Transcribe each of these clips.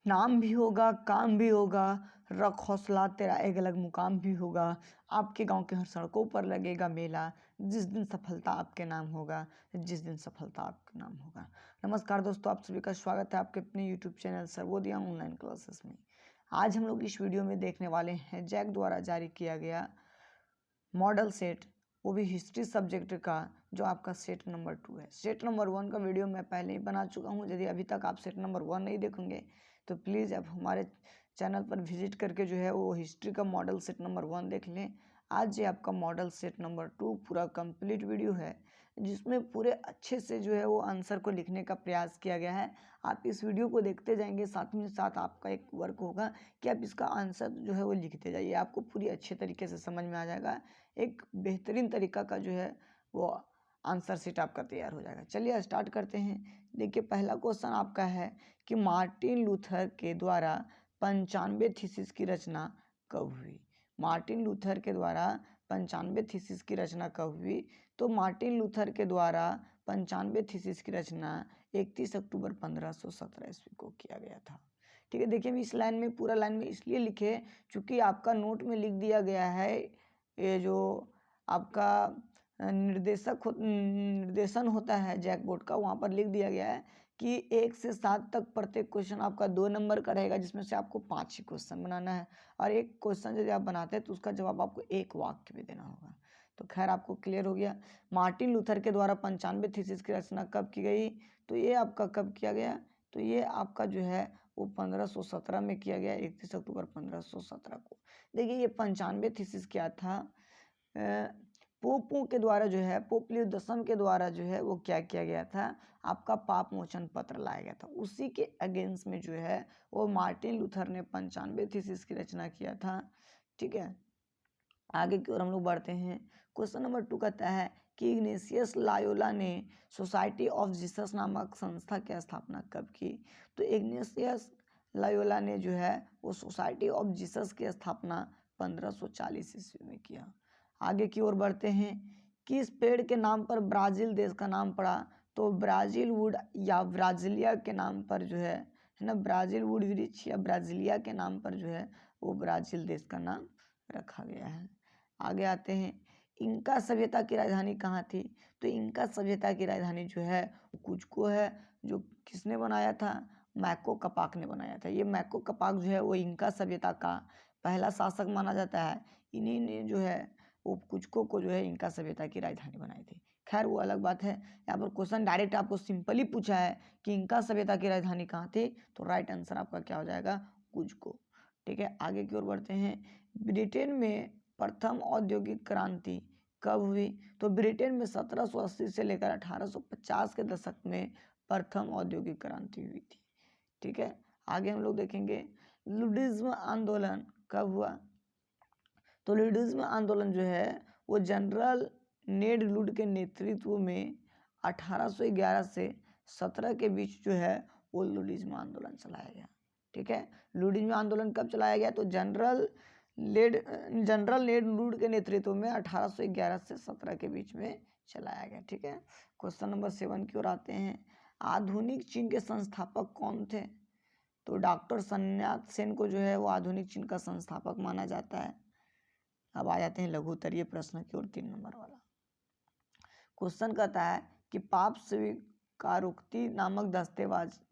नाम भी होगा, काम भी होगा, रख हौसला तेरा एक अलग मुकाम भी होगा। आपके गांव के हर सड़कों पर लगेगा मेला, जिस दिन सफलता आपके नाम होगा, जिस दिन सफलता आपके नाम होगा। नमस्कार दोस्तों, आप सभी का स्वागत है आपके अपने YouTube channel Sarvodaya online classes में। आज हम लोग इस वीडियो में देखने वाले हैं जैक द्वारा जारी किया गया मॉडल सेट, वो भी हिस्ट्री सब्जेक्ट का, जो आपका सेट नंबर 2 है। सेट नंबर 1 का वीडियो मैं पहले ही बना चुका हूँ। यदि अभी तक आप सेट नंबर 1 नहीं देखेंगे तो प्लीज़ आप हमारे चैनल पर विजिट करके जो है वो हिस्ट्री का मॉडल सेट नंबर 1 देख लें। आज ये आपका मॉडल सेट नंबर 2 पूरा कंप्लीट वीडियो है, जिसमें पूरे अच्छे से जो है वो आंसर को लिखने का प्रयास किया गया है। आप इस वीडियो को देखते जाएंगे, साथ में साथ आपका एक वर्क होगा कि आप इसका आंसर जो है वो लिखते जाइए। आपको पूरी अच्छे तरीके से समझ में आ जाएगा। एक बेहतरीन तरीका का जो है वो आंसर सीट आपका तैयार हो जाएगा। चलिए स्टार्ट करते हैं। देखिए, पहला क्वेश्चन आपका है कि मार्टिन लूथर के द्वारा 95 थीसिस की रचना कब हुई। मार्टिन लूथर के द्वारा 95 थीसिस की रचना कब हुई? तो मार्टिन लूथर के द्वारा 95 थीसिस की रचना 31 अक्टूबर 1517 ईस्वी को किया गया था। ठीक है, देखिए, इस लाइन में पूरा लाइन में इसलिए लिखे चूँकि आपका नोट में लिख दिया गया है, ये जो आपका निर्देशन होता है जैक बोर्ड का, वहाँ पर लिख दिया गया है कि 1 से 7 तक प्रत्येक क्वेश्चन आपका 2 नंबर का रहेगा, जिसमें से आपको 5 ही क्वेश्चन बनाना है। और एक क्वेश्चन यदि आप बनाते हैं तो उसका जवाब आपको एक वाक्य में देना होगा। तो खैर, आपको क्लियर हो गया। मार्टिन लूथर के द्वारा 95 थीसिस की रचना कब की गई? तो ये आपका कब किया गया? तो ये आपका जो है वो 1517 में किया गया, 31 अक्टूबर 1517 को। देखिए, ये 95 थीसिस क्या था? पोपों के द्वारा जो है, पोप लियो 10 के द्वारा जो है वो क्या किया गया था? आपका पाप मोचन पत्र लाया गया था। उसी के अगेंस्ट में जो है वो मार्टिन लूथर ने 95 थीसिस की रचना किया था। ठीक है, आगे की ओर हम लोग बढ़ते हैं। क्वेश्चन नंबर 2 कहता है कि इग्नेशियस लायोला ने सोसाइटी ऑफ जीसस नामक संस्था की स्थापना कब की? तो इग्नेशियस लायोला ने जो है वो सोसाइटी ऑफ जीसस की स्थापना 1540 ईस्वी में किया। आगे की ओर बढ़ते हैं। किस पेड़ के नाम पर ब्राज़ील देश का नाम पड़ा? तो ब्राज़ील वुड या ब्राज़ीलिया के नाम पर जो है ना, ब्राज़ील वुड वृक्ष या ब्राज़ीलिया के नाम पर जो है वो ब्राज़ील देश का नाम रखा गया है। आगे आते हैं। इंका सभ्यता की राजधानी कहाँ थी? तो इंका सभ्यता की राजधानी जो है वो कुज्को है, जो किसने बनाया था? मैको कपाक ने बनाया था। ये मैको कपाक जो है वो इंका सभ्यता का पहला शासक माना जाता है। इन्हीं ने जो है वो कुज्को को जो है इंका सभ्यता की राजधानी बनाई थी। खैर, वो अलग बात है। यहाँ पर क्वेश्चन डायरेक्ट आपको सिंपली पूछा है कि इंका सभ्यता की राजधानी कहाँ थी, तो राइट आंसर आपका क्या हो जाएगा? कुज्को। ठीक है, आगे की ओर बढ़ते हैं। ब्रिटेन में प्रथम औद्योगिक क्रांति कब हुई? तो ब्रिटेन में 1780 से लेकर 1850 के दशक में प्रथम औद्योगिक क्रांति हुई थी। ठीक है, आगे हम लोग देखेंगे लुडिज्म आंदोलन कब हुआ? तो लुडिज्म आंदोलन जो है वो जनरल नेड लुड के नेतृत्व में 1811 से 17 के बीच जो है वो लुडिज्म आंदोलन चलाया गया। ठीक है, लुडिज्म आंदोलन कब चलाया गया? तो जनरल नेड लुड के नेतृत्व में 1811 से 17 के बीच में चलाया गया। ठीक है, क्वेश्चन नंबर 7 की ओर आते हैं। आधुनिक चीन के संस्थापक कौन थे? तो डॉक्टर sun यat-sen को जो है वो आधुनिक चीन का संस्थापक माना जाता है। अब आ जाते हैं लघु उत्तरीय प्रश्न की ओर, 3 नंबर वाला क्वेश्चन कहता है कि पाप स्वीकारोक्ति नामक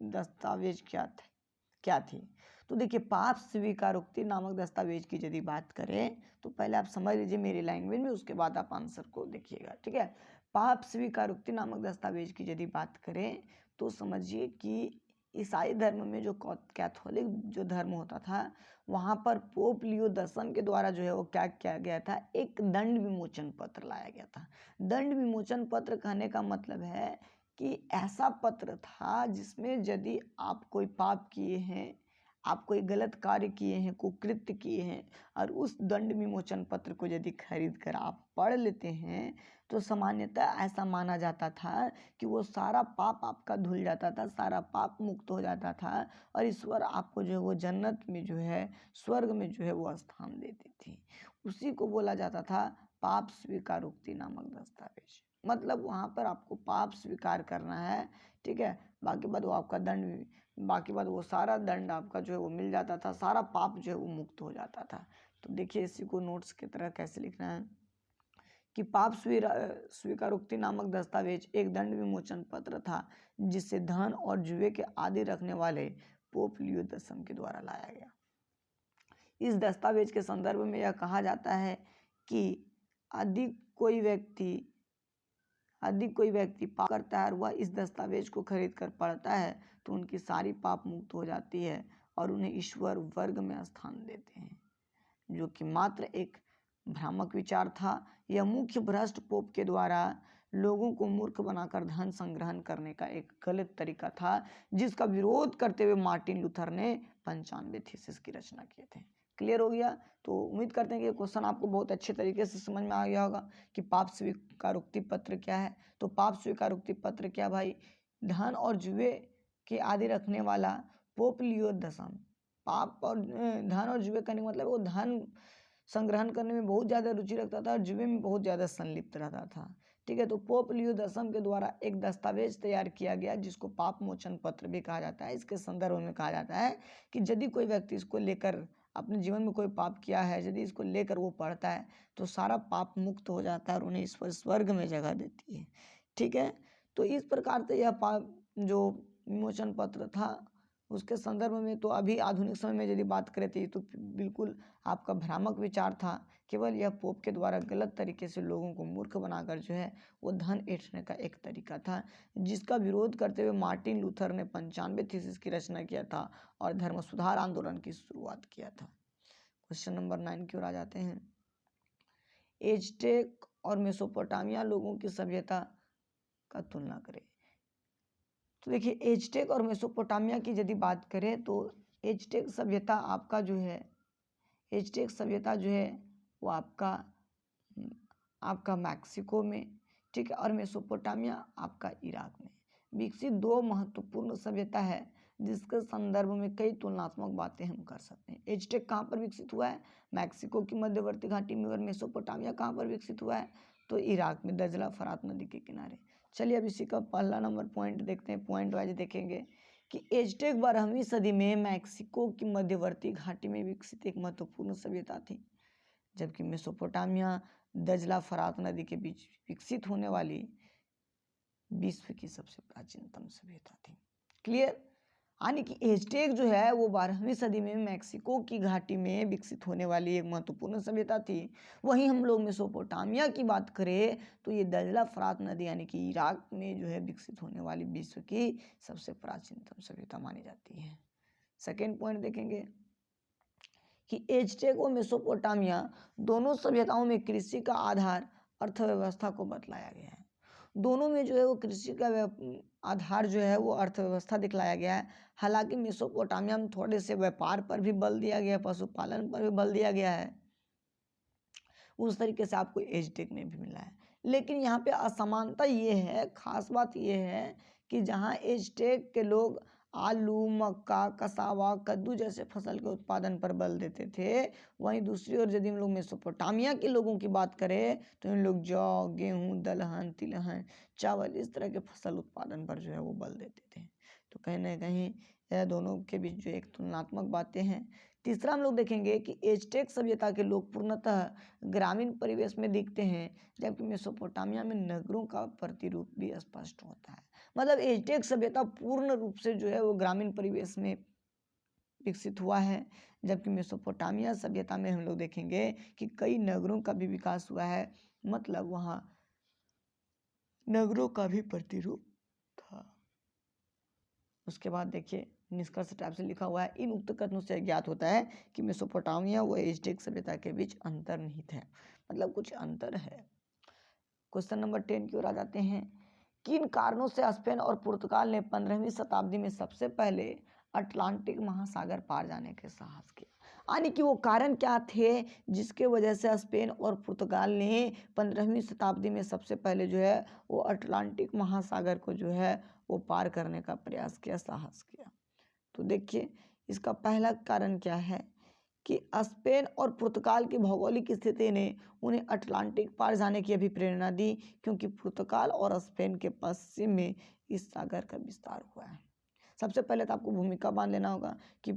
दस्तावेज क्या थी? तो देखिए, पाप स्वीकारोक्ति नामक दस्तावेज की यदि बात करें तो पहले आप समझ लीजिए मेरी लैंग्वेज में, उसके बाद आप आंसर को देखिएगा। ठीक है, पाप स्वीकारोक्ति नामक दस्तावेज की यदि बात करें तो समझिए कि ईसाई धर्म में जो कैथोलिक जो धर्म होता था, वहाँ पर पोप लियो 10 के द्वारा जो है वो क्या किया गया था? एक दंड विमोचन पत्र लाया गया था। दंड विमोचन पत्र कहने का मतलब है कि ऐसा पत्र था जिसमें यदि आप कोई पाप किए हैं, आप कोई गलत कार्य किए हैं, कुकृत्य किए हैं, और उस दंड विमोचन पत्र को यदि खरीद कर आप पढ़ लेते हैं तो सामान्यतः ऐसा माना जाता था कि वो सारा पाप आपका धुल जाता था, सारा पाप मुक्त हो जाता था, और ईश्वर आपको जो है वो जन्नत में जो है, स्वर्ग में जो है वो स्थान देती थी। उसी को बोला जाता था पाप स्वीकारोक्ति नामक दस्तावेज। मतलब वहाँ पर आपको पाप स्वीकार करना है ठीक है। बाकी बाद वो आपका दंड, बाकी बाद वो सारा दंड आपका जो है वो मिल जाता था, सारा पाप जो है वो मुक्त हो जाता था। तो देखिए इसी को नोट्स की तरह कैसे लिखना है कि पाप स्वीकारोक्ति नामक दस्तावेज एक दंड विमोचन पत्र था जिसे धन और जुए के आदि रखने वाले पोप लियो 10 के द्वारा लाया गया। इस दस्तावेज के संदर्भ में यह कहा जाता है कि अधिक कोई व्यक्ति पाप करता है और वह इस दस्तावेज को खरीद कर पढ़ता है तो उनकी सारी पाप मुक्त हो जाती है और उन्हें ईश्वर वर्ग में स्थान देते हैं, जो कि मात्र एक भ्रामक विचार था। यह मुख्य भ्रष्ट पोप के द्वारा लोगों को मूर्ख बनाकर धन संग्रहण करने का एक गलत तरीका था, जिसका विरोध करते हुए मार्टिन लूथर ने 95 थीसिस की रचना किए थे। क्लियर हो गया? तो उम्मीद करते हैं कि ये क्वेश्चन आपको बहुत अच्छे तरीके से समझ में आ गया होगा कि पाप स्वीकारोक्ति पत्र क्या है। तो पाप स्वीकारोक्ति पत्र क्या भाई, धन और जुए के आदि रखने वाला पोप लियो 10 पाप और धन और जुए करने का मतलब वो धन संग्रहण करने में बहुत ज़्यादा रुचि रखता था और जुए में बहुत ज़्यादा संलिप्त रहता था। ठीक है, तो पोप लियो 10 के द्वारा एक दस्तावेज तैयार किया गया जिसको पाप मोचन पत्र भी कहा जाता है। इसके संदर्भ में कहा जाता है कि यदि कोई व्यक्ति इसको लेकर अपने जीवन में कोई पाप किया है, यदि इसको लेकर वो पढ़ता है तो सारा पाप मुक्त हो जाता है और उन्हें ईश्वर स्वर्ग में जगह देती है। ठीक है, तो इस प्रकार से यह पाप जो विमोचन पत्र था उसके संदर्भ में तो अभी आधुनिक समय में यदि बात करें तो बिल्कुल आपका भ्रामक विचार था। केवल यह पोप के द्वारा गलत तरीके से लोगों को मूर्ख बनाकर जो है वो धन ऐंठने का एक तरीका था, जिसका विरोध करते हुए मार्टिन लूथर ने 95 थीसिस की रचना किया था और धर्म सुधार आंदोलन की शुरुआत किया था। क्वेश्चन नंबर 9 की ओर आ जाते हैं। एज़टेक और मेसोपोटामिया लोगों की सभ्यता का तुलना करें। तो देखिए एज़टेक और मेसोपोटामिया की यदि बात करें तो एज़टेक सभ्यता आपका जो है, एज़टेक सभ्यता जो है वो आपका मैक्सिको में, ठीक है, और मेसोपोटामिया आपका इराक में विकसित दो महत्वपूर्ण सभ्यता है जिसके संदर्भ में कई तुलनात्मक बातें हम कर सकते हैं। एज़टेक कहाँ पर विकसित हुआ है? मैक्सिको की मध्यवर्ती घाटी में। और मेसोपोटामिया कहाँ पर विकसित हुआ है? तो इराक में, दजला फरात नदी के किनारे। चलिए अब इसी का पहला नंबर पॉइंट देखते हैं, पॉइंट वाइज देखेंगे कि एज़टेक 12वीं सदी में मैक्सिको की मध्यवर्ती घाटी में विकसित एक महत्वपूर्ण सभ्यता थी, जबकि मेसोपोटामिया दजला फरात नदी के बीच विकसित होने वाली विश्व की सबसे प्राचीनतम सभ्यता थी। क्लियर? यानी कि एज़टेक जो है वो 12वीं सदी में मैक्सिको की घाटी में विकसित होने वाली एक महत्वपूर्ण सभ्यता थी। वहीं हम लोग मेसोपोटामिया की बात करें तो ये दजला फरात नदी यानी कि इराक में जो है विकसित होने वाली विश्व की सबसे प्राचीनतम सभ्यता मानी जाती है। सेकेंड पॉइंट देखेंगे कि एज़टेक और मेसोपोटामिया दोनों सभ्यताओं में कृषि का आधार अर्थव्यवस्था को बतलाया गया है। दोनों में जो है वो कृषि का आधार जो है वो अर्थव्यवस्था दिखलाया गया है। हालांकि मेसोपोटामिया में थोड़े से व्यापार पर भी बल दिया गया है, पशुपालन पर भी बल दिया गया है, उस तरीके से आपको एज़टेक में भी मिला है। लेकिन यहाँ पे असमानता ये है, खास बात ये है कि जहाँ एज़टेक के लोग आलू, मक्का, कसावा, कद्दू जैसे फसल के उत्पादन पर बल देते थे, वहीं दूसरी ओर यदि हम लोग मेसोपोटामिया के लोगों की बात करें तो इन लोग जौ, गेहूँ, दलहन, तिलहन, चावल इस तरह के फसल उत्पादन पर जो है वो बल देते थे। तो कहीं ना कहीं यह दोनों के बीच जो एक तुलनात्मक बातें हैं। तीसरा हम लोग देखेंगे कि एज़टेक सभ्यता के लोग पूर्णतः ग्रामीण परिवेश में दिखते हैं, जबकि मेसोपोटामिया में नगरों का प्रतिरूप भी स्पष्ट होता है। मतलब एज़टेक सभ्यता पूर्ण रूप से जो है वो ग्रामीण परिवेश में विकसित हुआ है, जबकि मेसोपोटामिया सभ्यता में हम लोग देखेंगे कि कई नगरों का भी विकास हुआ है, मतलब वहाँ नगरों का भी प्रतिरूप था। उसके बाद देखिए निष्कर्ष टाइप से लिखा हुआ है, इन उक्त कथनों से ज्ञात होता है कि मेसोपोटामिया व एज़टेक सभ्यता के बीच अंतर्निहित है, मतलब कुछ अंतर है। क्वेश्चन नंबर 10 की ओर आ जाते हैं। किन कारणों से स्पेन और पुर्तगाल ने 15वीं शताब्दी में सबसे पहले अटलांटिक महासागर पार जाने के साहस किया? यानी कि वो कारण क्या थे जिसके वजह से स्पेन और पुर्तगाल ने 15वीं शताब्दी में सबसे पहले जो है वो अटलांटिक महासागर को जो है वो पार करने का प्रयास किया, साहस किया? तो देखिए इसका पहला कारण क्या है कि स्पेन और पुर्तगाल की भौगोलिक स्थिति ने उन्हें अटलांटिक पार जाने की अभी प्रेरणा दी, क्योंकि पुर्तगाल और स्पेन के पश्चिम में इस सागर का विस्तार हुआ है। सबसे पहले तो आपको भूमिका बांध लेना होगा कि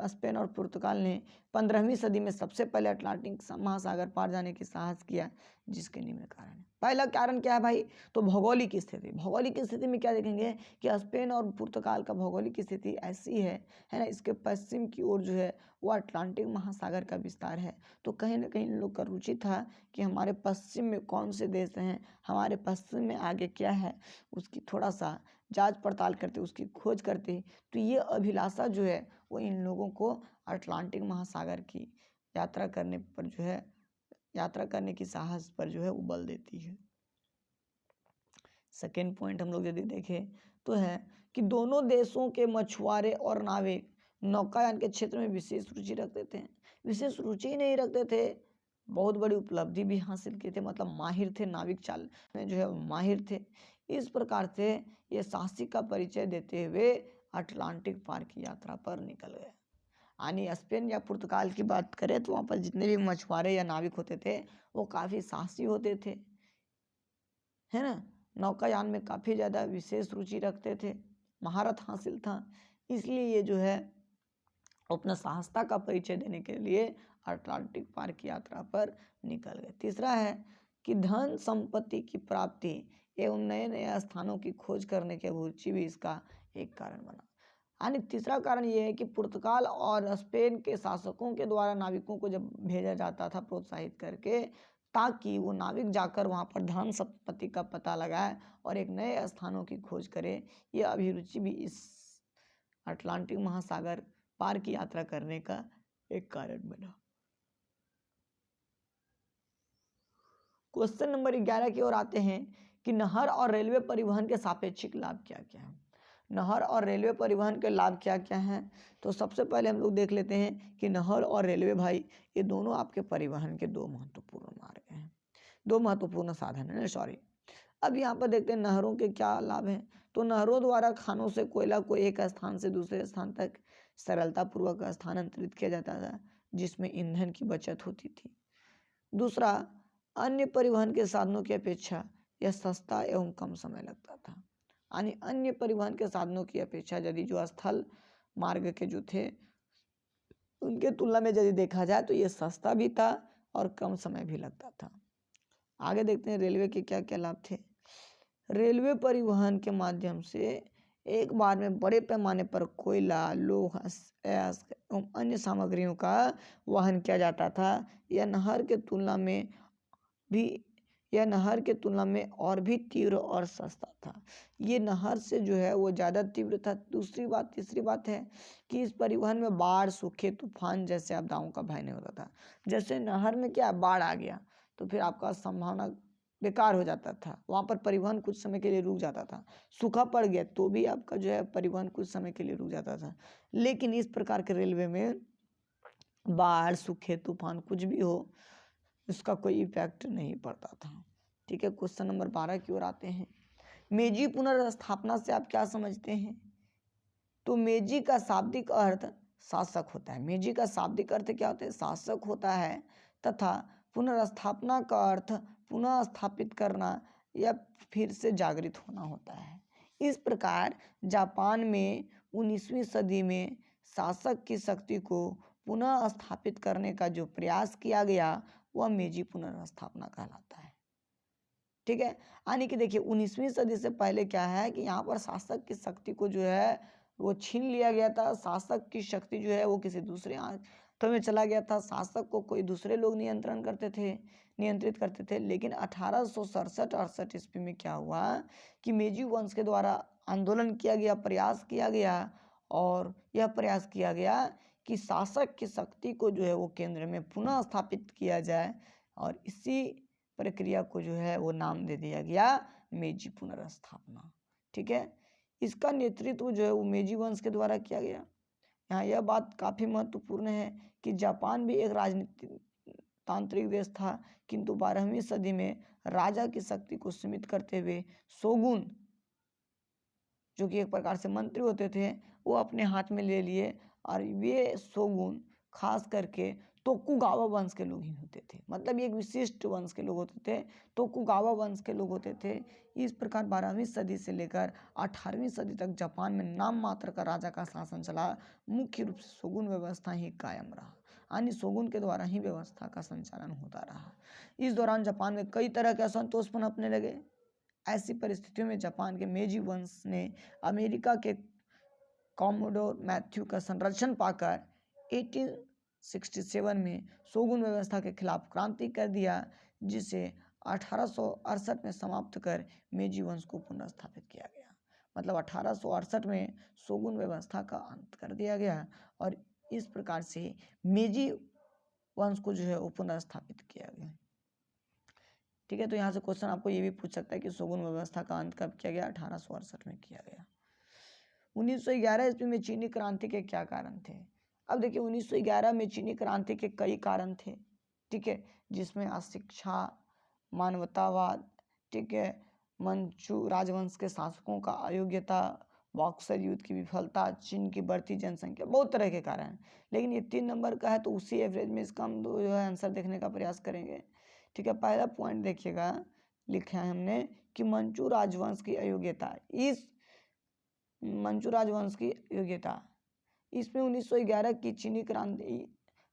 स्पेन और पुर्तगाल ने 15वीं सदी में सबसे पहले अटलांटिक महासागर पार जाने की साहस किया, जिसके निम्न कारण है। पहला कारण क्या है भाई? तो भौगोलिक स्थिति। भौगोलिक स्थिति में क्या देखेंगे कि स्पेन और पुर्तगाल का भौगोलिक स्थिति ऐसी है ना, इसके पश्चिम की ओर जो है वो अटलांटिक महासागर का विस्तार है। तो कहीं ना कहीं इन लोग का रुचि था कि हमारे पश्चिम में कौन से देश हैं, हमारे पश्चिम में आगे क्या है, उसकी थोड़ा सा जांच पड़ताल करते, उसकी खोज करते। तो ये अभिलाषा जो है वो इन लोगों को अटलांटिक महासागर की यात्रा करने पर जो है, यात्रा करने की साहस पर जो है वो बल देती है। सेकेंड पॉइंट हम लोग यदि देखें तो है कि दोनों देशों के मछुआरे और नाविक नौकायान के क्षेत्र में विशेष रुचि रखते थे। विशेष रुचि नहीं रखते थे, बहुत बड़ी उपलब्धि भी हासिल किए थे, मतलब माहिर थे, नाविक चाल में जो है माहिर थे। इस प्रकार से ये साहसिक का परिचय देते हुए अटलांटिक पार की यात्रा पर निकल गए। यानी स्पेन या पुर्तगाल की बात करें तो वहाँ पर जितने भी मछुआरे या नाविक होते थे वो काफ़ी साहसी होते थे, है ना, नौकायान में काफ़ी ज़्यादा विशेष रुचि रखते थे, महारत हासिल था। इसलिए ये जो है अपना साहसता का परिचय देने के लिए अटलांटिक पार की यात्रा पर निकल गए। तीसरा है कि धन संपत्ति की प्राप्ति एवं नए नए स्थानों की खोज करने की रुचि भी इसका एक कारण बना। यानी तीसरा कारण ये है कि पुर्तगाल और स्पेन के शासकों के द्वारा नाविकों को जब भेजा जाता था प्रोत्साहित करके, ताकि वो नाविक जाकर वहाँ पर धन संपत्ति का पता लगाए और एक नए स्थानों की खोज करे, ये अभिरुचि भी इस अटलांटिक महासागर पार की यात्रा करने का एक कारण बना। क्वेश्चन नंबर 11 की ओर आते हैं कि नहर और रेलवे परिवहन के सापेक्षिक लाभ क्या क्या है। नहर और रेलवे परिवहन के लाभ क्या क्या हैं? तो सबसे पहले हम लोग देख लेते हैं कि नहर और रेलवे भाई ये दोनों आपके परिवहन के दो महत्वपूर्ण मार्ग हैं, दो महत्वपूर्ण साधन है, सॉरी। अब यहाँ पर देखते हैं नहरों के क्या लाभ हैं। तो नहरों द्वारा खानों से कोयला को एक स्थान से दूसरे स्थान तक सरलतापूर्वक स्थानांतरित किया जाता था, जिसमें ईंधन की बचत होती थी। दूसरा, अन्य परिवहन के साधनों की अपेक्षा यह सस्ता एवं कम समय लगता था। यानी अन्य परिवहन के साधनों की अपेक्षा यदि जो स्थल मार्ग के जो थे उनके तुलना में यदि देखा जाए तो ये सस्ता भी था और कम समय भी लगता था। आगे देखते हैं रेलवे के क्या क्या लाभ थे। रेलवे परिवहन के माध्यम से एक बार में बड़े पैमाने पर कोयला, लोहा, अयस्क एवं अन्य सामग्रियों का वहन किया जाता था। यह नहर के तुलना में और भी तीव्र और सस्ता था। ये नहर से जो है वो ज़्यादा तीव्र था। तीसरी बात है कि इस परिवहन में बाढ़, सूखे, तूफान जैसे आपदाओं का भय नहीं होता था। जैसे नहर में क्या बाढ़ आ गया तो फिर आपका संभावना बेकार हो जाता था, वहाँ पर परिवहन कुछ समय के लिए रुक जाता था। सूखा पड़ गया तो भी आपका जो है परिवहन कुछ समय के लिए रुक जाता था। लेकिन इस प्रकार के रेलवे में बाढ़, सूखे, तूफान कुछ भी हो इसका कोई इफेक्ट नहीं पड़ता था। ठीक है, क्वेश्चन नंबर 12 की ओर आते हैं। मेजी पुनर्स्थापना से आप क्या समझते हैं? तो मेजी का शाब्दिक अर्थ शासक होता है। मेजी का शाब्दिक अर्थ क्या होता है? शासक होता है, तथा पुनर्स्थापना का अर्थ पुनः स्थापित करना या फिर से जागृत होना होता है। इस प्रकार जापान में 19वीं सदी में शासक की शक्ति को पुनः स्थापित करने का जो प्रयास किया गया वह मेजी पुनर्स्थापना कहलाता है। ठीक है, यानी कि देखिए 19वीं सदी से पहले क्या है कि यहाँ पर शासक की शक्ति को जो है वो छीन लिया गया था। शासक की शक्ति जो है वो किसी दूसरे हाथों में चला गया था। शासक को कोई दूसरे लोग नियंत्रित करते थे। लेकिन 1867-68 ईस्वी में क्या हुआ कि मेजी वंश के द्वारा आंदोलन किया गया, प्रयास किया गया, और यह प्रयास किया गया कि शासक की शक्ति को जो है वो केंद्र में पुनः स्थापित किया जाए, और इसी प्रक्रिया को जो है वो नाम दे दिया गया मेजी पुनर्स्थापना। ठीक है, इसका नेतृत्व जो है वो मेजी वंश के द्वारा किया गया। यहाँ यह बात काफ़ी महत्वपूर्ण है कि जापान भी एक राजनीतिक देश था, किंतु 12वीं सदी में राजा की शक्ति को सीमित करते हुए शोगुन, जो कि एक प्रकार से मंत्री होते थे, वो अपने हाथ में ले लिए, और वे शोगुन खास करके तोकुगावा वंश के लोग ही होते थे। मतलब ये एक विशिष्ट वंश के लोग होते थे, तोकुगावा वंश के लोग होते थे। इस प्रकार 12वीं सदी से लेकर 18वीं सदी तक जापान में नाम मात्र का राजा का शासन चला। मुख्य रूप से शोगुन व्यवस्था ही कायम रहा, यानी शोगुन के द्वारा ही व्यवस्था का संचालन होता रहा। इस दौरान जापान में कई तरह के असंतोष पनपने लगे। ऐसी परिस्थितियों में जापान के मेजी वंश ने अमेरिका के कॉमोडोर मैथ्यू का संरक्षण पाकर 1867 में शोगुन व्यवस्था के खिलाफ क्रांति कर दिया, जिसे 1868 में समाप्त कर मेजी वंश को पुनर्स्थापित किया गया। मतलब 1868 में शोगुन व्यवस्था का अंत कर दिया गया और इस प्रकार से मेजी वंश को जो है वो पुनर्स्थापित किया गया। ठीक है, तो यहाँ से क्वेश्चन आपको ये भी पूछ सकता है कि शोगुन व्यवस्था का अंत कब किया गया? 1868 में किया गया। 1911 ईस्वी में चीनी क्रांति के क्या कारण थे? अब देखिए 1911 में चीनी क्रांति के कई कारण थे, ठीक है, जिसमें अशिक्षा, मानवतावाद, ठीक है, मंचू राजवंश के शासकों का अयोग्यता, बॉक्सर युद्ध की विफलता, चीन की बढ़ती जनसंख्या, बहुत तरह के कारण हैं। लेकिन ये 3 नंबर का है तो उसी एवरेज में इसका हम जो है आंसर देखने का प्रयास करेंगे। ठीक है, पहला पॉइंट देखिएगा, लिखा है हमने कि मंचू राजवंश की अयोग्यता। इस मंचू राजवंश की योग्यता, इसमें 1911 की चीनी क्रांति,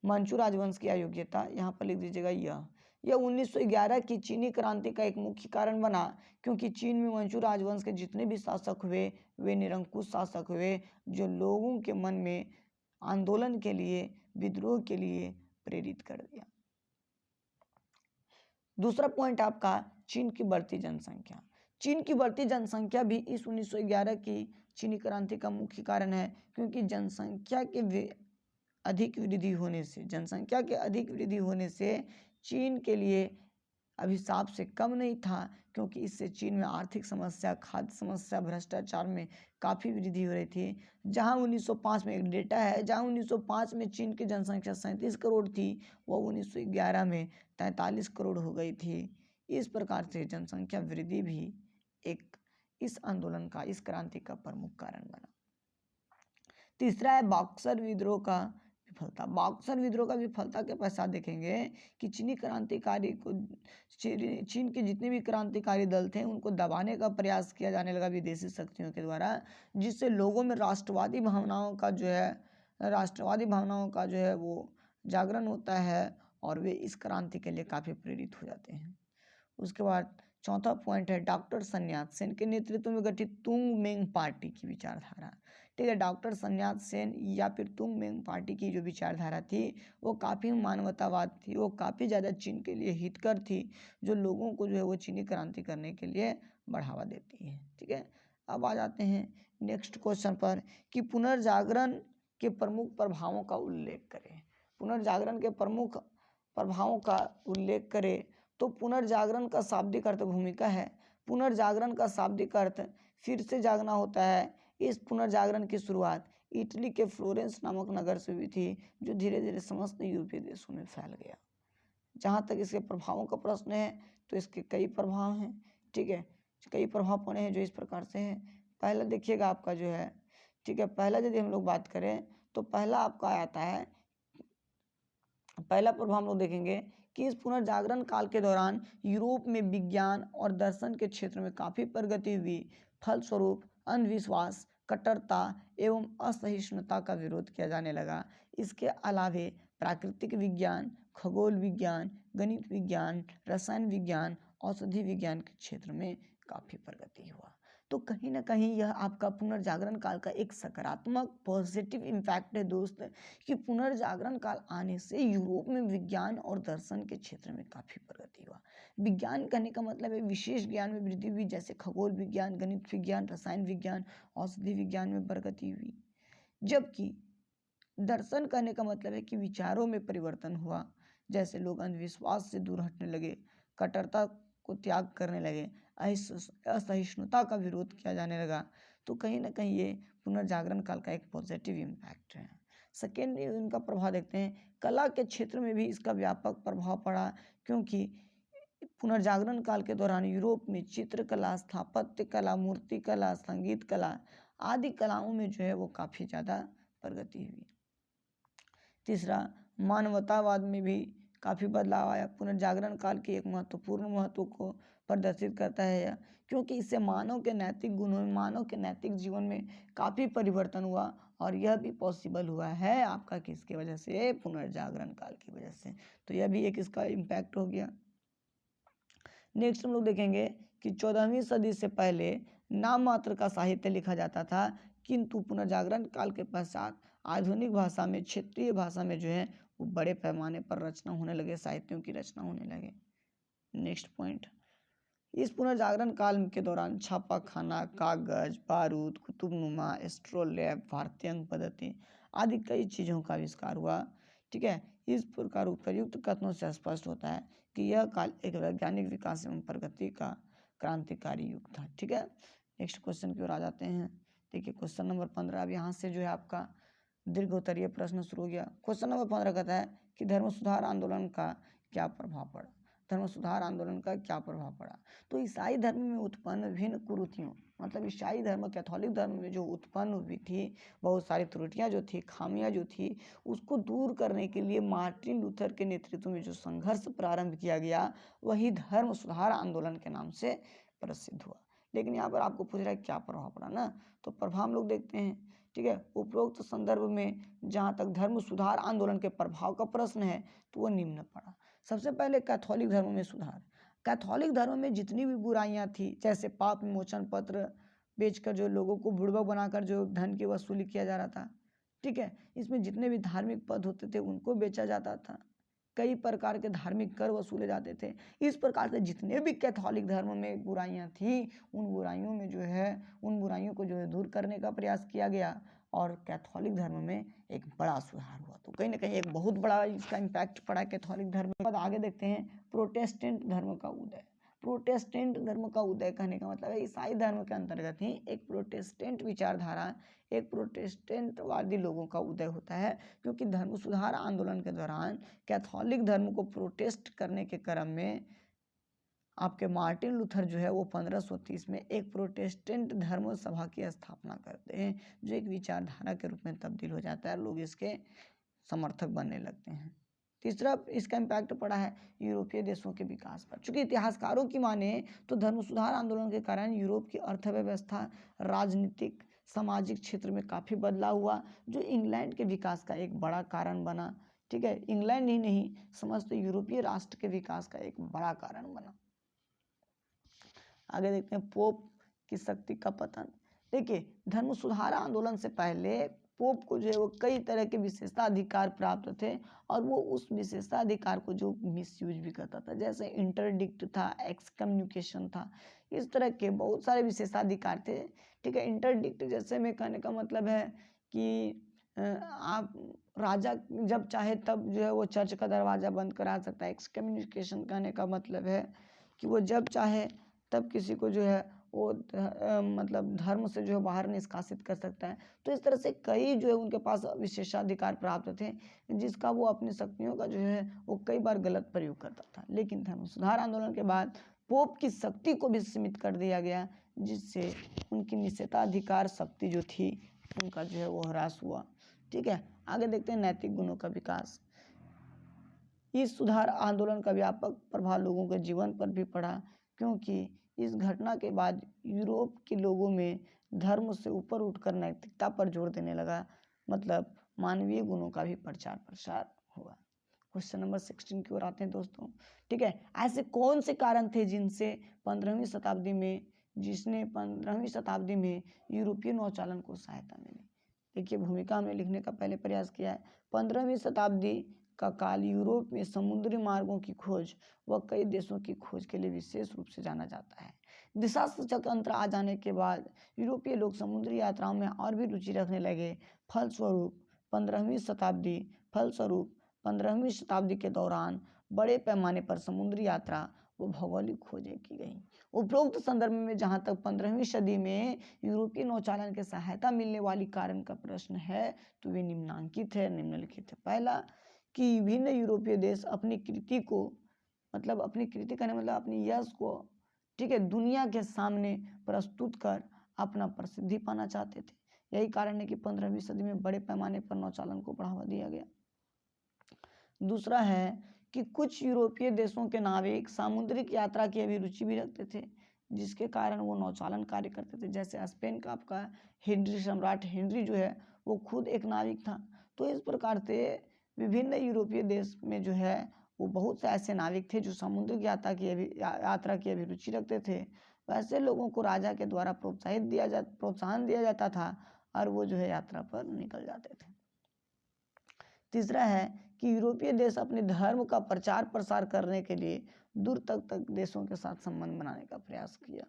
मंचू राजवंश की अयोग्यता, यहाँ पर लिख दीजिएगा यह 1911 की चीनी क्रांति का एक मुख्य कारण बना, क्योंकि चीन में मंचू राजवंश के जितने भी शासक हुए वे निरंकुश शासक हुए, जो लोगों के मन में आंदोलन के लिए, विद्रोह के लिए प्रेरित कर दिया। दूसरा पॉइंट आपका चीन की बढ़ती जनसंख्या। चीन की बढ़ती जनसंख्या भी इस 1911 की चीनी क्रांति का मुख्य कारण है, क्योंकि जनसंख्या के अधिक वृद्धि होने से चीन के लिए अभिशाप से कम नहीं था, क्योंकि इससे चीन में आर्थिक समस्या, खाद्य समस्या, भ्रष्टाचार में काफ़ी वृद्धि हो रही थी। जहां 1905 में एक डेटा है, जहां 1905 में चीन की जनसंख्या 37 करोड़ थी, वह 1911 में 43 करोड़ हो गई थी। इस प्रकार से जनसंख्या वृद्धि भी एक इस आंदोलन का, इस क्रांति का प्रमुख कारण बना। तीसरा है बॉक्सर विद्रोह का विफलता। बॉक्सर विद्रोह का विफलता के पश्चात देखेंगे कि चीनी क्रांतिकारी को, चीन के जितने भी क्रांतिकारी दल थे उनको दबाने का प्रयास किया जाने लगा विदेशी शक्तियों के द्वारा, जिससे लोगों में राष्ट्रवादी भावनाओं का जो है वो जागरण होता है और वे इस क्रांति के लिए काफ़ी प्रेरित हो जाते हैं। उसके बाद चौथा पॉइंट है डॉक्टर सन्यात सेन के नेतृत्व में गठित तुंग मेंग पार्टी की विचारधारा। ठीक है, डॉक्टर सन्यात सेन या फिर तुंग मेंग पार्टी की जो विचारधारा थी वो काफ़ी मानवतावाद थी, वो काफ़ी ज़्यादा चीन के लिए हितकर थी, जो लोगों को जो है वो चीनी क्रांति करने के लिए बढ़ावा देती है। ठीक है, अब आ जाते हैं नेक्स्ट क्वेश्चन पर कि पुनर्जागरण के प्रमुख प्रभावों का उल्लेख करें। पुनर्जागरण के प्रमुख प्रभावों का उल्लेख करें तो पुनर्जागरण का शाब्दिक अर्थ भूमिका है। पुनर्जागरण का शाब्दिक अर्थ फिर से जागना होता है। इस पुनर्जागरण की शुरुआत इटली के फ्लोरेंस नामक नगर से हुई थी, जो धीरे धीरे समस्त यूरोपीय देशों में फैल गया। जहाँ तक इसके प्रभावों का प्रश्न है तो इसके कई प्रभाव हैं। ठीक है, कई प्रभाव पड़े हैं जो इस प्रकार से हैं। पहला देखिएगा आपका जो है, ठीक है, पहला यदि हम लोग बात करें तो पहला आपका आता है, पहला प्रभाव हम लोग देखेंगे कि इस पुनर्जागरण काल के दौरान यूरोप में विज्ञान और दर्शन के क्षेत्र में काफ़ी प्रगति हुई। फलस्वरूप अंधविश्वास, कट्टरता एवं असहिष्णुता का विरोध किया जाने लगा। इसके अलावे प्राकृतिक विज्ञान, खगोल विज्ञान, गणित विज्ञान, रसायन विज्ञान, औषधि विज्ञान के क्षेत्र में काफ़ी प्रगति हुआ। तो कहीं ना कहीं यह आपका पुनर्जागरण काल का एक सकारात्मक पॉजिटिव इम्पैक्ट है दोस्त, कि पुनर्जागरण काल आने से यूरोप में विज्ञान और दर्शन के क्षेत्र में काफ़ी प्रगति हुआ। विज्ञान कहने का मतलब है विशेष ज्ञान में वृद्धि हुई, जैसे खगोल विज्ञान, गणित विज्ञान, रसायन विज्ञान, औषधि विज्ञान में प्रगति हुई। जबकि दर्शन कहने का मतलब है कि विचारों में परिवर्तन हुआ, जैसे लोग अंधविश्वास से दूर हटने लगे, कट्टरता को त्याग करने लगे, असहिष्णुता का विरोध किया जाने लगा। तो कहीं ना कहीं ये पुनर्जागरण काल का एक पॉजिटिव इम्पैक्ट है। सेकेंड इनका प्रभाव देखते हैं, कला के क्षेत्र में भी इसका व्यापक प्रभाव पड़ा, क्योंकि पुनर्जागरण काल के दौरान यूरोप में चित्रकला, स्थापत्य कला, मूर्ति कला, संगीत कला आदि कलाओं में जो है वो काफ़ी ज़्यादा प्रगति हुई। तीसरा, मानवतावाद में भी काफ़ी बदलाव आया। पुनर्जागरण काल के एक महत्वपूर्ण महत्व को प्रदर्शित करता है यह, क्योंकि इससे मानव के नैतिक गुणों में, मानव के नैतिक जीवन में काफ़ी परिवर्तन हुआ, और यह भी पॉसिबल हुआ है आपका किसकी वजह से? पुनर्जागरण काल की वजह से। तो यह भी एक इसका इम्पैक्ट हो गया। नेक्स्ट हम लोग देखेंगे कि 14वीं सदी से पहले नाम मात्र का साहित्य लिखा जाता था, किंतु पुनर्जागरण काल के पश्चात आधुनिक भाषा में, क्षेत्रीय भाषा में जो है वो बड़े पैमाने पर रचना होने लगे, साहित्यों की रचना होने लगे। नेक्स्ट पॉइंट, इस पुनर्जागरण काल के दौरान छापा खाना, कागज, बारूद, कुतुबनुमा, एस्ट्रोलैब, भारतीय अंक पद्धति आदि कई चीज़ों का आविष्कार हुआ। ठीक है, इस प्रकार उपर्युक्त कथनों से स्पष्ट होता है कि यह काल एक वैज्ञानिक विकास एवं प्रगति का क्रांतिकारी युग था। ठीक है, नेक्स्ट क्वेश्चन की ओर आ जाते हैं। देखिए क्वेश्चन नंबर 15, अब यहाँ से जो है आपका दीर्घ उत्तरीय प्रश्न शुरू हो गया। क्वेश्चन नंबर 15 कहता है कि धर्म सुधार आंदोलन का क्या प्रभाव पड़ा? धर्म सुधार आंदोलन का क्या प्रभाव पड़ा? तो ईसाई धर्म में उत्पन्न विभिन्न कुरीतियों, मतलब ईसाई धर्म, कैथोलिक धर्म में जो उत्पन्न हुई थी बहुत सारी त्रुटियां जो थी, खामियां जो थी, उसको दूर करने के लिए मार्टिन लूथर के नेतृत्व में जो संघर्ष प्रारंभ किया गया वही धर्म सुधार आंदोलन के नाम से प्रसिद्ध हुआ। लेकिन यहाँ पर आपको पूछ रहा है क्या प्रभाव पड़ा ना, तो प्रभाव हम लोग देखते हैं। ठीक है, उपरोक्त संदर्भ में जहाँ तक धर्म सुधार आंदोलन के प्रभाव का प्रश्न है तो वह निम्न पड़ा। सबसे पहले कैथोलिक धर्म में सुधार। कैथोलिक धर्म में जितनी भी बुराइयां थी, जैसे पाप विमोचन पत्र बेचकर जो लोगों को बुड़बक बनाकर जो धन की वसूली किया जा रहा था, ठीक है, इसमें जितने भी धार्मिक पद होते थे उनको बेचा जाता था, कई प्रकार के धार्मिक कर वसूले जाते थे। इस प्रकार से जितने भी कैथोलिक धर्म में बुराइयां थी, उन बुराइयों में जो है, उन बुराइयों को जो है दूर करने का प्रयास किया गया, और कैथोलिक धर्म में एक बड़ा सुधार हुआ। तो कहीं ना कहीं एक बहुत बड़ा इसका इम्पैक्ट पड़ा कैथोलिक धर्म में। बाद आगे देखते हैं प्रोटेस्टेंट धर्म का उदय। प्रोटेस्टेंट धर्म का उदय कहने का मतलब है ईसाई धर्म के अंतर्गत ही एक प्रोटेस्टेंट विचारधारा, एक प्रोटेस्टेंटवादी लोगों का उदय होता है, क्योंकि धर्म सुधार आंदोलन के दौरान कैथोलिक धर्म को प्रोटेस्ट करने के क्रम में आपके मार्टिन लूथर जो है वो 1530 में एक प्रोटेस्टेंट धर्म सभा की स्थापना करते हैं, जो एक विचारधारा के रूप में तब्दील हो जाता है, लोग इसके समर्थक बनने लगते हैं। तीसरा इसका इम्पैक्ट पड़ा है यूरोपीय देशों के विकास पर। चूंकि इतिहासकारों की माने तो धर्म सुधार आंदोलन के कारण यूरोप की अर्थव्यवस्था, राजनीतिक, सामाजिक क्षेत्र में काफ़ी बदलाव हुआ, जो इंग्लैंड के विकास का एक बड़ा कारण बना। ठीक है, इंग्लैंड ही नहीं, समस्त यूरोपीय राष्ट्र के विकास का एक बड़ा कारण बना। आगे देखते हैं पोप की शक्ति का पतन। देखिए, धर्म सुधार आंदोलन से पहले पोप को जो है वो कई तरह के विशेषाधिकार प्राप्त थे, और वो उस विशेषाधिकार को जो मिसयूज भी करता था, जैसे इंटरडिक्ट था, एक्सकम्युनिकेशन था, इस तरह के बहुत सारे विशेषाधिकार थे। ठीक है, इंटरडिक्ट जैसे में कहने का मतलब है कि आप राजा जब चाहे तब जो है वो चर्च का दरवाज़ा बंद करा सकता है। एक्सकम्युनिकेशन कहने का मतलब है कि वो जब चाहे तब किसी को जो है वो मतलब धर्म से जो है बाहर निष्कासित कर सकता है। तो इस तरह से कई जो है उनके पास विशेषाधिकार प्राप्त थे, जिसका वो अपनी शक्तियों का जो है वो कई बार गलत प्रयोग करता था। लेकिन धर्म सुधार आंदोलन के बाद पोप की शक्ति को भी सीमित कर दिया गया, जिससे उनकी निषेधाधिकार शक्ति जो थी उनका जो है वो ह्रास हुआ। ठीक है, आगे देखते हैं नैतिक गुणों का विकास। इस सुधार आंदोलन का व्यापक प्रभाव लोगों के जीवन पर भी पड़ा, क्योंकि इस घटना के बाद यूरोप के लोगों में धर्म से ऊपर उठकर नैतिकता पर जोर देने लगा, मतलब मानवीय गुणों का भी प्रचार प्रसार हुआ। क्वेश्चन नंबर 16 की ओर आते हैं दोस्तों। ठीक है, ऐसे कौन से कारण थे जिसने 15वीं शताब्दी में यूरोपीय नौचालन को सहायता मिली? देखिए, भूमिका हमने लिखने का पहले प्रयास किया है। 15वीं शताब्दी का काल यूरोप में समुद्री मार्गों की खोज व कई देशों की खोज के लिए विशेष रूप से जाना जाता है। दिशा सूचक यंत्र आ जाने के बाद यूरोपीय लोग समुद्री यात्राओं में और भी रुचि रखने लगे। फलस्वरूप 15वीं शताब्दी के दौरान बड़े पैमाने पर समुद्री यात्रा व भौगोलिक खोजें की गई। उपरोक्त संदर्भ में जहाँ तक 15वीं सदी में यूरोपीय नौचालन के सहायता मिलने वाली कारण का प्रश्न है, तो वे निम्नलिखित है। पहला, कि विभिन्न यूरोपीय देश अपनी कृति को, मतलब अपनी कृति का मतलब अपनी यश को, ठीक है, दुनिया के सामने प्रस्तुत कर अपना प्रसिद्धि पाना चाहते थे। यही कारण है कि 15वीं सदी में बड़े पैमाने पर नौचालन को बढ़ावा दिया गया। दूसरा है कि कुछ यूरोपीय देशों के नाविक सामुद्रिक यात्रा की अभिरुचि भी रखते थे, जिसके कारण वो नौचालन कार्य करते थे। जैसे स्पेन का आपका हेनरी, सम्राट हेनरी जो है वो खुद एक नाविक था। तो इस प्रकार से विभिन्न यूरोपीय देश में जो है वो बहुत से ऐसे नाविक थे जो समुद्रिक यात्रा की अभिरुचि रखते थे। वैसे लोगों को राजा के द्वारा प्रोत्साहन दिया जाता था और वो जो है यात्रा पर निकल जाते थे। तीसरा है कि यूरोपीय देश अपने धर्म का प्रचार प्रसार करने के लिए दूर तक देशों के साथ संबंध बनाने का प्रयास किया।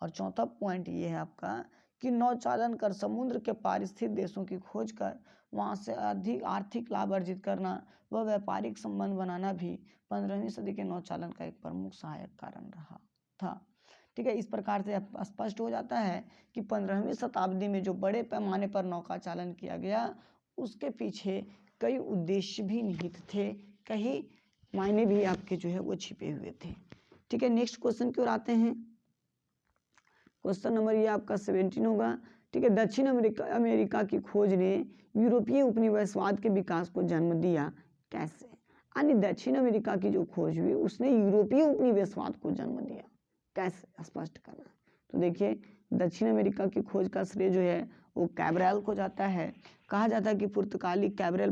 और चौथा पॉइंट ये है आपका कि नौचालन कर समुद्र के पार स्थित देशों की खोज कर वहाँ से अधिक आर्थिक लाभ अर्जित करना व व्यापारिक संबंध बनाना भी 15वीं सदी के नौचालन का एक प्रमुख सहायक कारण रहा था। ठीक है, इस प्रकार से स्पष्ट हो जाता है कि 15वीं शताब्दी में जो बड़े पैमाने पर नौका चालन किया गया उसके पीछे कई उद्देश्य भी निहित थे, कई मायने भी आपके जो है वो छिपे हुए थे। ठीक है, नेक्स्ट क्वेश्चन की ओर आते हैं। क्वेश्चन नंबर ये आपका 17 होगा। ठीक है, दक्षिण अमेरिका की खोज ने यूरोपीय उपनिवेशवाद के विकास को जन्म दिया। कैसे? यानी दक्षिण अमेरिका की जो खोज हुई उसने यूरोपीय उपनिवेशवाद को जन्म दिया। कैसे? स्पष्ट करना। तो देखिए, दक्षिण अमेरिका की खोज का श्रेय जो है वो कैब्रल को जाता है। कहा जाता है कि पुर्तगाली कैब्रल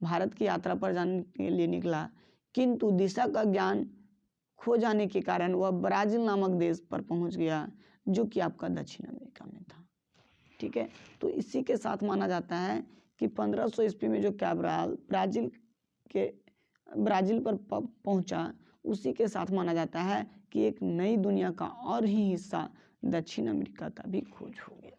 भारत की यात्रा पर जाने के लिए निकला, किंतु दिशा का ज्ञान खो जाने के कारण वह ब्राज़ील नामक देश पर पहुंच गया, जो कि आपका दक्षिण अमेरिका में था। ठीक है, तो इसी के साथ माना जाता है कि 1500 ईस्वी में जो कैब्रल ब्राज़ील पर पहुंचा, उसी के साथ माना जाता है कि एक नई दुनिया का और ही हिस्सा दक्षिण अमेरिका का भी खोज हो गया।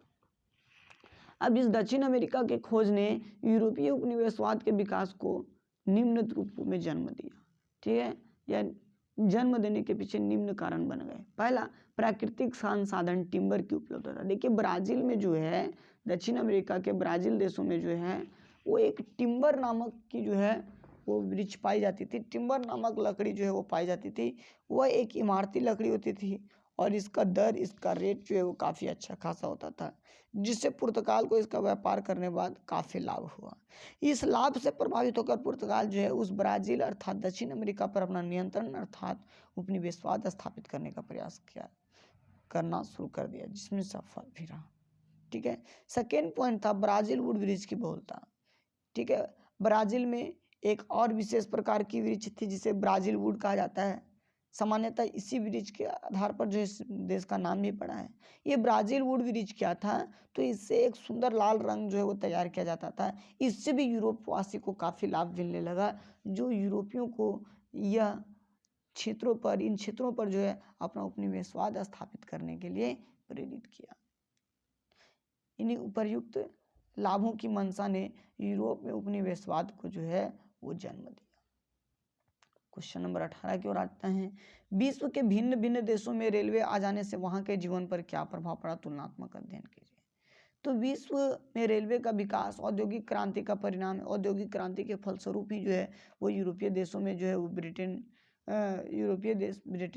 अब इस दक्षिण अमेरिका के खोज ने यूरोपीय उपनिवेशवाद के विकास को निम्न रूप में जन्म दिया। ठीक है, यह जन्म देने के पीछे निम्न कारण बन गए। पहला, प्राकृतिक संसाधन टिम्बर की उपलब्धता। देखिए, ब्राज़ील में जो है, दक्षिण अमेरिका के ब्राज़ील देशों में जो है वो एक टिम्बर नामक की जो है वो वृक्ष पाई जाती थी। टिम्बर नामक लकड़ी जो है वो पाई जाती थी। वह एक इमारती लकड़ी होती थी और इसका रेट जो है वो काफ़ी अच्छा खासा होता था, जिससे पुर्तगाल को इसका व्यापार करने बाद काफ़ी लाभ हुआ। इस लाभ से प्रभावित होकर पुर्तगाल जो है उस ब्राज़ील अर्थात दक्षिण अमेरिका पर अपना नियंत्रण अर्थात उपनिवेशवाद स्थापित करने का प्रयास करना शुरू कर दिया, जिसमें सफल भी रहा। ठीक है, सेकेंड पॉइंट था ब्राज़ील वुड वृक्ष की बहुलता। ठीक है, ब्राज़ील में एक और विशेष प्रकार की वृक्ष थी जिसे ब्राज़ील वुड कहा जाता है। सामान्यतः इसी वृक्ष के आधार पर जो इस देश का नाम भी पड़ा है। ये ब्राज़ील वुड वृक्ष क्या था? तो इससे एक सुंदर लाल रंग जो है वो तैयार किया जाता था। इससे भी यूरोपवासी को काफ़ी लाभ मिलने लगा, जो यूरोपियों को इन क्षेत्रों पर जो है अपना उपनिवेशवाद स्थापित करने के लिए प्रेरित किया। इन्हीं उपर्युक्त लाभों की मंशा ने यूरोप में उपनिवेशवाद को जो है वो जन्म दिया। क्वेश्चन नंबर 18 की ओर आते हैं। विश्व के भिन्न भिन्न देशों में रेलवे आ जाने से वहाँ के जीवन पर क्या प्रभाव पड़ा? तुलनात्मक अध्ययन कीजिए। तो विश्व में रेलवे का विकास औद्योगिक क्रांति का परिणाम है। औद्योगिक क्रांति के फलस्वरूप ही जो है वो यूरोपीय देशों में जो है वो ब्रिटेन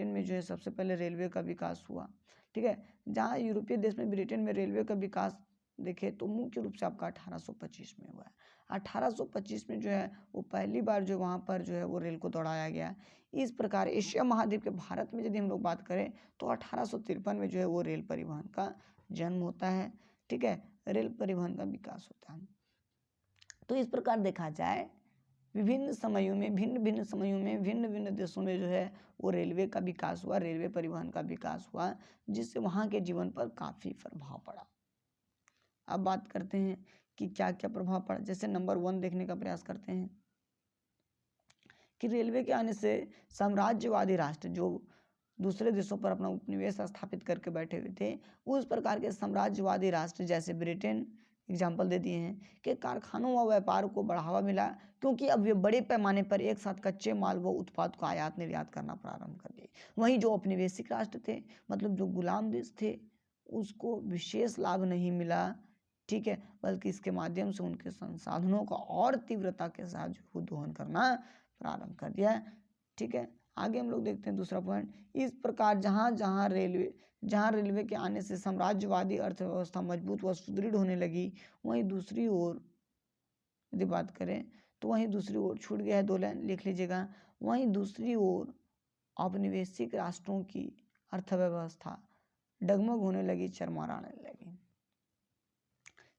में जो है सबसे पहले रेलवे का विकास हुआ। ठीक है, जहाँ यूरोपीय देश में ब्रिटेन में रेलवे का विकास देखें तो मुख्य रूप से आपका 1825 में हुआ है। 1825 में जो है वो पहली बार जो वहाँ पर जो है वो रेल को दौड़ाया गया। इस प्रकार एशिया महाद्वीप के भारत में यदि हम लोग बात करें तो 1853 में जो है वो रेल परिवहन का जन्म होता है। ठीक है, रेल परिवहन का विकास होता है। तो इस प्रकार देखा जाए विभिन्न समयों में भिन्न भिन्न देशों में जो है वो रेलवे का विकास हुआ, रेलवे परिवहन का विकास हुआ, जिससे वहाँ के जीवन पर काफ़ी प्रभाव पड़ा। अब बात करते हैं कि क्या क्या प्रभाव पड़ा। जैसे नंबर 1 देखने का प्रयास करते हैं कि रेलवे के आने से साम्राज्यवादी राष्ट्र जो दूसरे देशों पर अपना उपनिवेश स्थापित करके बैठे हुए थे, उस प्रकार के साम्राज्यवादी राष्ट्र जैसे ब्रिटेन एग्जाम्पल दे दिए हैं कि कारखानों व व्यापार को बढ़ावा मिला, क्योंकि अब ये बड़े पैमाने पर एक साथ कच्चे माल व उत्पाद को आयात निर्यात करना प्रारंभ कर दिए। वहीं जो औपनिवेशिक राष्ट्र थे, मतलब जो गुलाम देश थे, उसको विशेष लाभ नहीं मिला। ठीक है, बल्कि इसके माध्यम से उनके संसाधनों का और तीव्रता के साथ जो दोहन करना प्रारंभ कर दिया। ठीक है, आगे हम लोग देखते हैं दूसरा पॉइंट। इस प्रकार जहाँ रेलवे के आने से साम्राज्यवादी अर्थव्यवस्था मजबूत व सुदृढ़ होने लगी, वहीं दूसरी ओर यदि बात करें तो वहीं दूसरी ओर छूट गया है, 2 लाइन लिख लीजिएगा। वहीं दूसरी ओर औपनिवेशिक राष्ट्रों की अर्थव्यवस्था डगमग होने लगी, चरमराने लगी।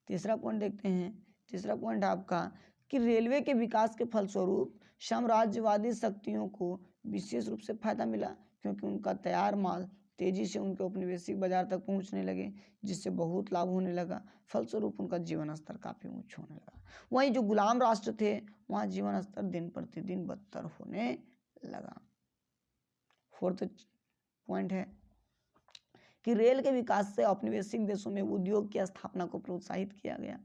तीसरा पॉइंट देखते हैं। तीसरा पॉइंट आपका कि रेलवे के विकास के फलस्वरूप साम्राज्यवादी शक्तियों को विशेष रूप से फायदा मिला, क्योंकि उनका तैयार माल तेजी से उनके औपनिवेशिक बाजार तक पहुंचने लगे, जिससे बहुत लाभ होने लगा। फलस्वरूप उनका जीवन स्तर काफी ऊंच होने लगा। वहीं जो गुलाम राष्ट्र थे वहाँ जीवन स्तर दिन प्रतिदिन बदतर होने लगा। फोर्थ पॉइंट है कि रेल के विकास से औपनिवेशिक देशों में उद्योग की स्थापना को प्रोत्साहित किया गया।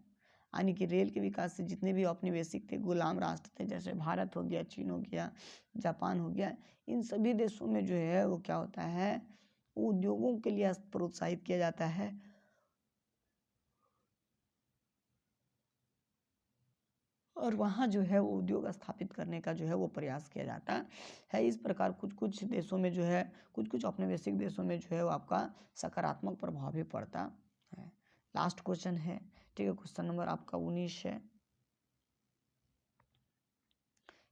यानी कि रेल के विकास से जितने भी औपनिवेशिक थे, गुलाम राष्ट्र थे, जैसे भारत हो गया, चीन हो गया, जापान हो गया, इन सभी देशों में जो है वो क्या होता है, उद्योगों के लिए प्रोत्साहित किया जाता है। और वहाँ जो है वो उद्योग स्थापित करने का जो है वो प्रयास किया जाता है। इस प्रकार कुछ कुछ देशों में जो है, कुछ कुछ औपनिवेशिक देशों में जो है वो आपका सकारात्मक प्रभाव भी पड़ता है। लास्ट क्वेश्चन है, ठीक है, क्वेश्चन नंबर आपका 19 है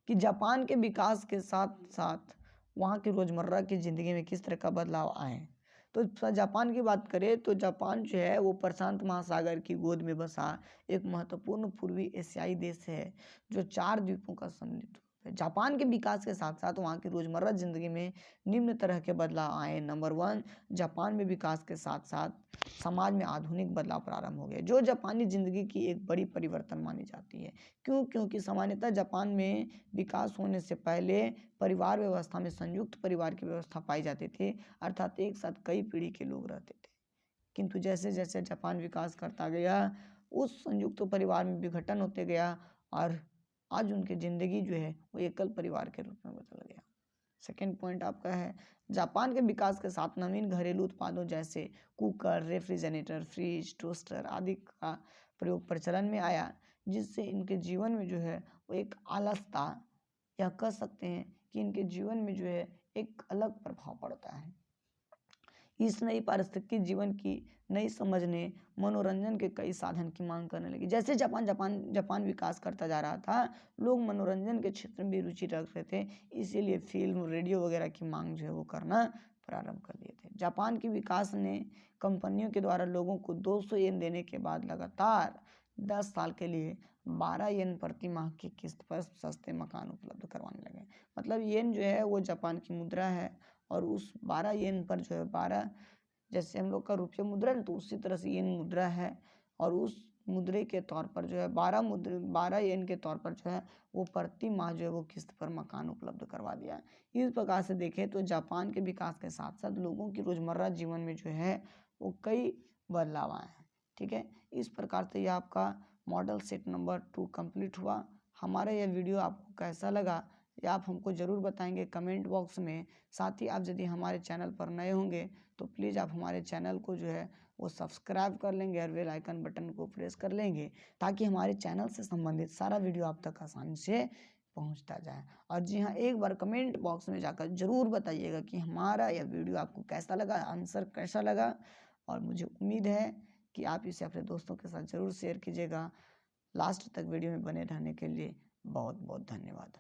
कि जापान के विकास के साथ साथ वहाँ की रोजमर्रा की जिंदगी में किस तरह का बदलाव आए। तो जापान की बात करें तो जापान जो है वो प्रशांत महासागर की गोद में बसा एक महत्वपूर्ण पूर्वी एशियाई देश है, जो 4 द्वीपों का सम्मिलित रूप है। जापान के विकास के साथ साथ वहाँ की रोजमर्रा जिंदगी में निम्न तरह के बदलाव आए। नंबर 1, जापान में विकास के साथ साथ समाज में आधुनिक बदलाव प्रारंभ हो गए, जो जापानी जिंदगी की एक बड़ी परिवर्तन मानी जाती है। क्यों? क्योंकि सामान्यतः जापान में विकास होने से पहले परिवार व्यवस्था में संयुक्त परिवार की व्यवस्था पाई जाती थी, अर्थात एक साथ कई पीढ़ी के लोग रहते थे। किंतु जैसे जैसे जापान विकास करता गया, उस संयुक्त परिवार में विघटन होते गया और आज उनकी जिंदगी जो है वो एकल परिवार के रूप में बदल गया। सेकेंड पॉइंट आपका है, जापान के विकास के साथ नवीन घरेलू उत्पादों जैसे कुकर, रेफ्रिजरेटर, फ्रिज, टोस्टर आदि का प्रयोग प्रचलन में आया, जिससे इनके जीवन में जो है वो एक आलसता, या कह सकते हैं कि इनके जीवन में जो है एक अलग प्रभाव पड़ता है। इस नई पारिस्थितिक जीवन की नई समझ ने मनोरंजन के कई साधन की मांग करने लगी। जैसे जापान विकास करता जा रहा था, लोग मनोरंजन के क्षेत्र में भी रुचि रख रहे थे, इसीलिए फिल्म, रेडियो वगैरह की मांग जो है वो करना प्रारंभ कर दिए थे। जापान के विकास ने कंपनियों के द्वारा लोगों को 200 येन देने के बाद लगातार 10 साल के लिए 12 येन प्रति माह की किस्त पर सस्ते मकान उपलब्ध करवाने लगे। मतलब येन जो है वो जापान की मुद्रा है, और उस 12 येन पर जो है 12, जैसे हम लोग का रुपये मुद्रा है तो उसी तरह से येन मुद्रा है, और उस मुद्रे के तौर पर जो है 12 येन के तौर पर जो है वो प्रति माह जो है वो किस्त पर मकान उपलब्ध करवा दिया। इस प्रकार से देखें तो जापान के विकास के साथ साथ लोगों की रोजमर्रा जीवन में जो है वो कई बदलाव आए हैं। ठीक है, इस प्रकार से यह आपका मॉडल सेट नंबर 2 कंप्लीट हुआ। हमारा यह वीडियो आपको कैसा लगा या आप हमको ज़रूर बताएंगे कमेंट बॉक्स में। साथ ही आप यदि हमारे चैनल पर नए होंगे तो प्लीज़ आप हमारे चैनल को जो है वो सब्सक्राइब कर लेंगे और बेल आइकन बटन को प्रेस कर लेंगे, ताकि हमारे चैनल से संबंधित सारा वीडियो आप तक आसानी से पहुंचता जाए। और जी हाँ, एक बार कमेंट बॉक्स में जाकर ज़रूर बताइएगा कि हमारा यह वीडियो आपको कैसा लगा, आंसर कैसा लगा, और मुझे उम्मीद है कि आप इसे अपने दोस्तों के साथ ज़रूर शेयर कीजिएगा। लास्ट तक वीडियो में बने रहने के लिए बहुत बहुत धन्यवाद।